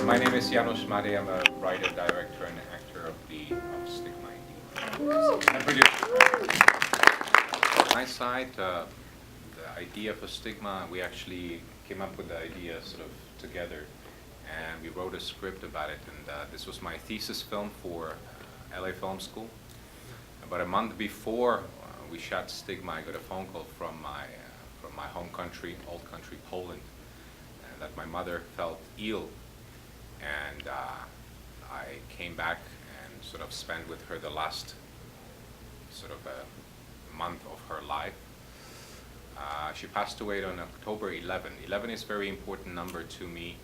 My name is Janusz Madej. I'm a writer, director, and actor of STIGMA. And producer. On my side, the idea for STIGMA, we actually came up with the idea sort of together, and we wrote a script about it. And this was my thesis film for LA Film School. About a month before we shot STIGMA, I got a phone call from my home country, old country, Poland, that my mother felt ill, and I came back and sort of spent with her the last sort of a month of her life. She passed away on October 11. 11 is a very important number to me.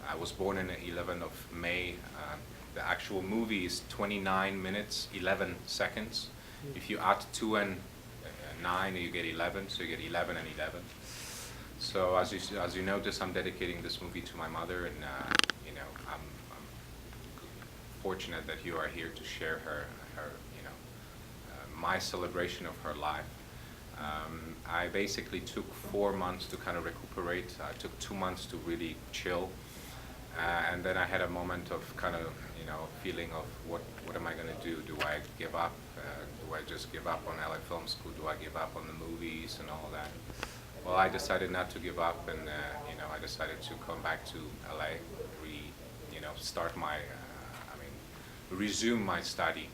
I was born on the 11th of May. The actual movie is 29 minutes, 11 seconds. If you add 2 and 9, you get 11, so you get 11 and 11. So as you notice, I'm dedicating this movie to my mother, and I'm fortunate that you are here to share my celebration of her life. I basically took 4 months to kind of recuperate. I took 2 months to really chill, and then I had a moment of kind of feeling of what am I going to do? Do I give up? Do I just give up on LA Film School? Do I give up on the movies and all that? Well, I decided not to give up, and I decided to come back to LA, start my, resume my study.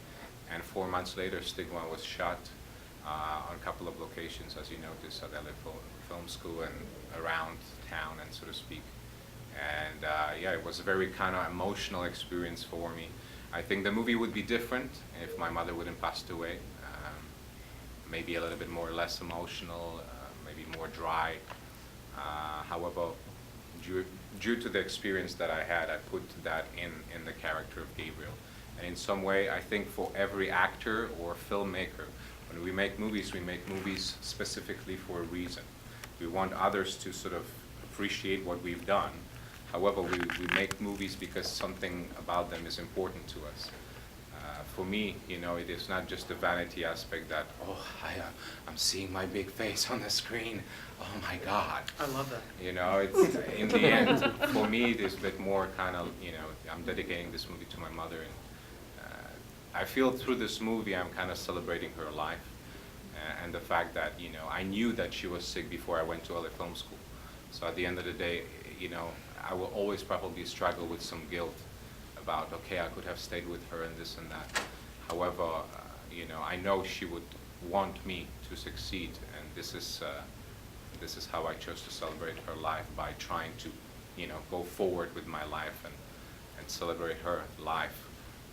And 4 months later, STIGMA was shot on a couple of locations, as you noticed, at LA Film School and around town, and so to speak. And yeah, it was a very kind of emotional experience for me. I think the movie would be different if my mother wouldn't passed away. Maybe a little bit more less emotional. Maybe more dry. However, due to the experience that I had, I put that in the character of Gabriel. And in some way, I think for every actor or filmmaker, when we make movies specifically for a reason. We want others to sort of appreciate what we've done. However, we make movies because something about them is important to us. For me, it is not just the vanity aspect that, I'm seeing my big face on the screen. Oh my God. I love that. It's in the end, for me, it is a bit more kind of, I'm dedicating this movie to my mother, and I feel through this movie I'm kind of celebrating her life, and the fact that, I knew that she was sick before I went to LA Film School. So at the end of the day, I will always probably struggle with some guilt about, okay, I could have stayed with her and this and that. However, I know she would want me to succeed, and this is how I chose to celebrate her life, by trying to, go forward with my life and celebrate her life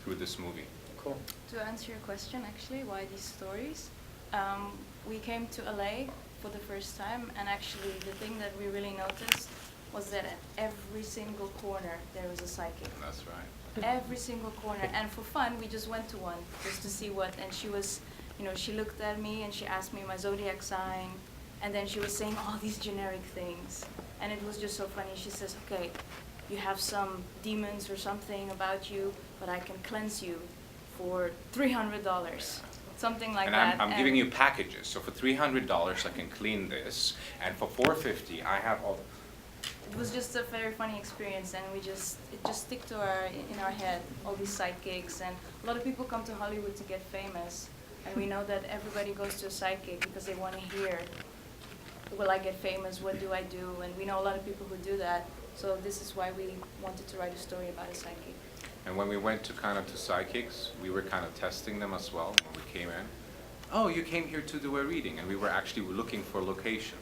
through this movie. Cool. To answer your question, actually, why these stories? We came to LA for the first time, and actually the thing that we really noticed was that at every single corner there was a psychic. That's right. Every single corner. And for fun, we just went to one just to see what, and she was, she looked at me and she asked me my zodiac sign, and then she was saying all these generic things. And it was just so funny. She says, okay, you have some demons or something about you, but I can cleanse you for $300. Something like that. And I'm giving you packages. So for $300 I can clean this, and for $450 I have all. It was just a very funny experience, and it just stick to in our head, all these psychics. And a lot of people come to Hollywood to get famous, and we know that everybody goes to a psychic because they want to hear, will I get famous, what do I do? And we know a lot of people who do that, so this is why we wanted to write a story about a psychic. And when we went to psychics, we were kind of testing them as well when we came in. Oh, you came here to do a reading, and we were actually looking for a location.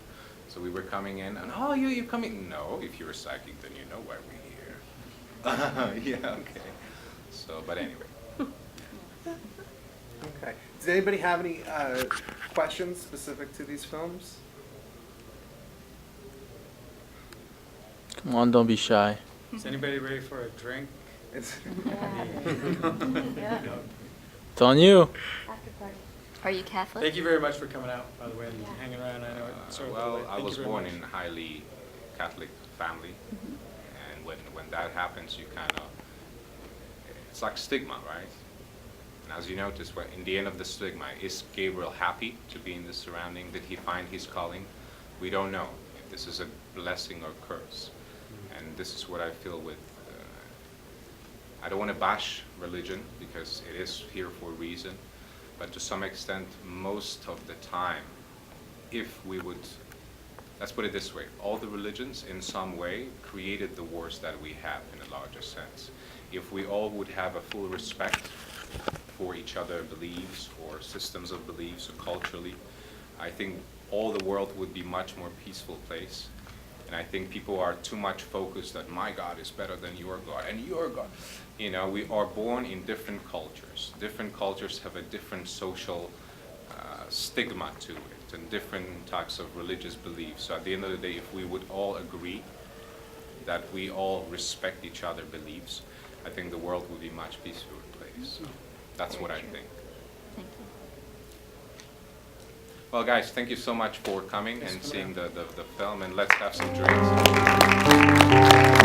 So we were coming in, and you're coming. No, if you're a psychic, then you know why we're here. Yeah, okay. So, but anyway. Okay. Does anybody have any questions specific to these films? Come on, don't be shy. Is anybody ready for a drink? It's Yeah. It's on you. Are you Catholic? Thank you very much for coming out, by the way, and hanging around. I know it's sort of Well, late. I Thank was you very born much. in a highly Catholic family, and when that happens, you kind of, it's like stigma, right? And as you notice, in the end of the stigma, is Gabriel happy to be in this surrounding? Did he find his calling? We don't know if this is a blessing or curse. And this is what I feel with I don't want to bash religion because it is here for a reason, but to some extent, most of the time, if we would, let's put it this way, all the religions in some way created the wars that we have in a larger sense. If we all would have a full respect for each other's beliefs or systems of beliefs or culturally, I think all the world would be much more peaceful place. And I think people are too much focused that my God is better than your God and your God. You know, we are born in different cultures. Different cultures have a different social stigma to it and different types of religious beliefs. So at the end of the day, if we would all agree that we all respect each other's beliefs, I think the world would be a much peaceful place. So that's what I think. Thank you. Well, guys, thank you so much for coming and seeing the film, and let's have some drinks.